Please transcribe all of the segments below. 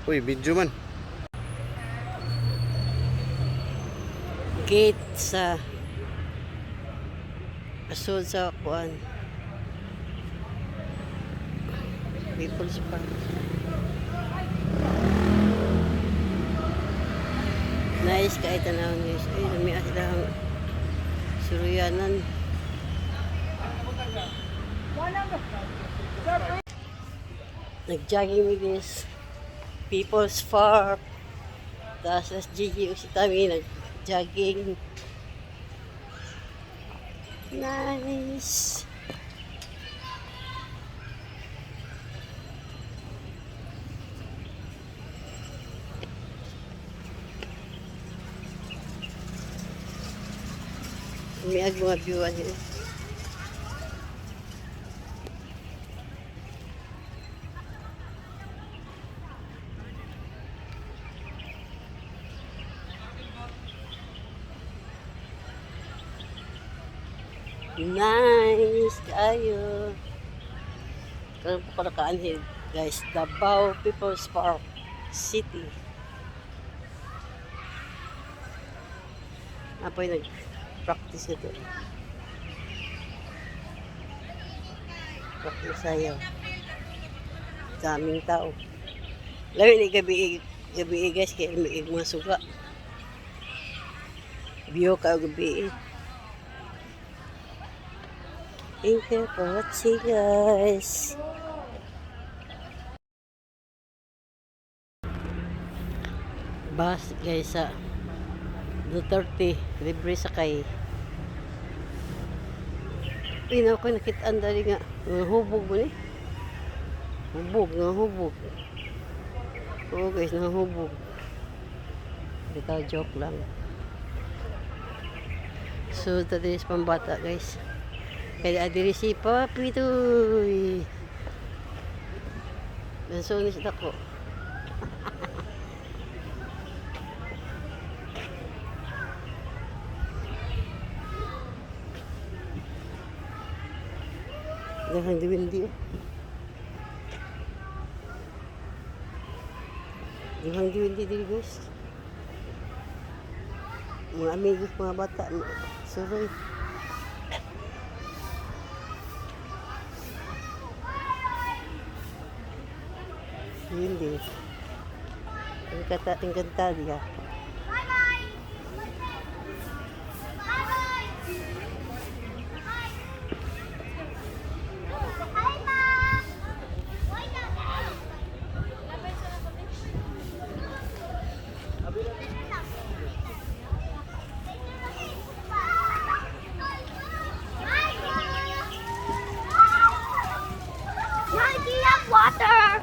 Uy, video man. Gate sa asod sa kuan. People's Park. Nice kahit tanawin guys. Ay, namias lang suruyanan. Nag-jogging mi guys. People's Park. Tapos SGG si Tami nag-jogging. Nice. Umiag mga viewan yun. Nice kayo. Karon po para kaanhin guys, Davao People's Park City. Apoy nag-practice ito. Practice sayo. Daming tao. Lawi ni gabi guys kaya may mga suga. View ka gabi. Thank you for watching guys. Bus guys sa Duterte, libre sakay. Pinaw ko nakitaan dali nga. Hubog mo ni. Hubog. Oo guys, hubog. Bitaw joke lang. So, tadi is pambata guys. Kaya adiri si Papi Tuy. Nansunis ako. Dahan diwindi. Dahan diwindi diri guys. Mga amigos, mga bata. Suroy. Hindi. Tingkanta dia. Water!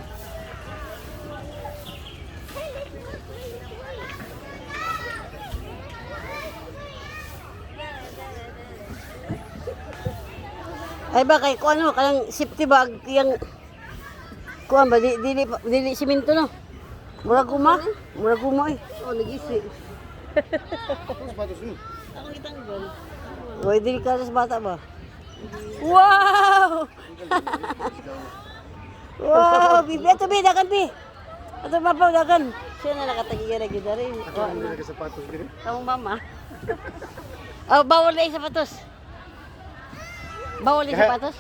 Ay ba kay kuan mo kanang safety bag yang kuan ba dili simento no. Murag guma eh. Oh, nagisi. Sapatos mo. Ako itanggol. Oy dili ka sa bata ba? Wow! Wow, bibi ato bi dagan bi. Ato mapaw dagan. Siya na nakatagigan na gid rin. Ako na sapatos dire. Kamong mama. Oh, bawal na yung sapatos. Bawal yung sapatos?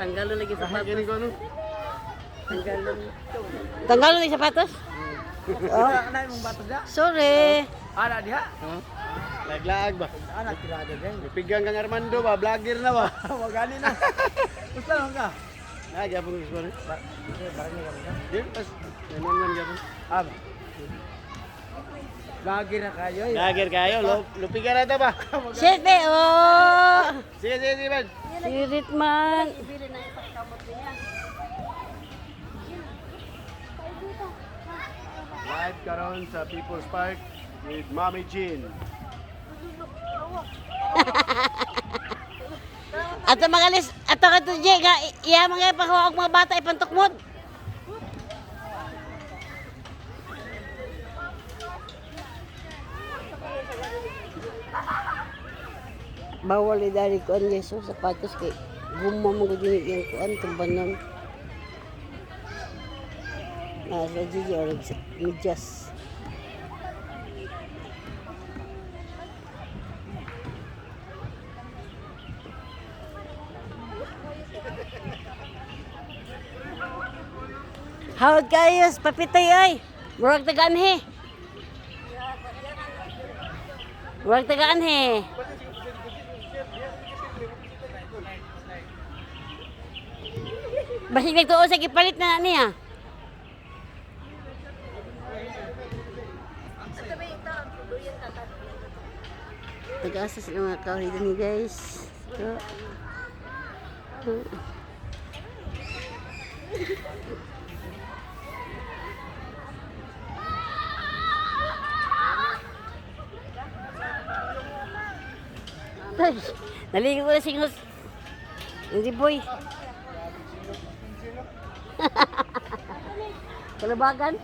Tanggalon lagi sa Gani ko ano? Tanggalon yung sapatos? Oh, Ana imong bato da? sorry. Ana diha? Laglag ba? Ana tirada din. Pigang kang Armando ba? Vlogger na ba? Magani na. Usta lang ka? Ah, gyapon ko sorry. Barangay ka ba? Di pas naman gyapon. Aba. Lagi na kayo. Vlogger kayo, lupigan na ta ba? Shit, be, oh. Sige man. Sirit man. Live karon sa People's Park with Mommy Jean. Ato mga lis, ato ka to Jay, nga iya mga ipakawa og mga bata ipantukmod. Bawal ni dari kuan yeso sapatos kay gumma mo gud yung kuan tumbanon. Sa Gigi or medyas. Hawad kayo, papitay ay. Murag tagaan he. Murag tagaan he. Basig nagtuo sa gipalit na niya. Taga-asa sila mga kahoy dun guys. Naligo ko na singos. Hindi boy. Kalabagan.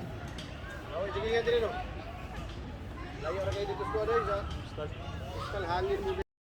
Oh, sige nga din no. Layo ra kay dito sa kuha sa hangin mo.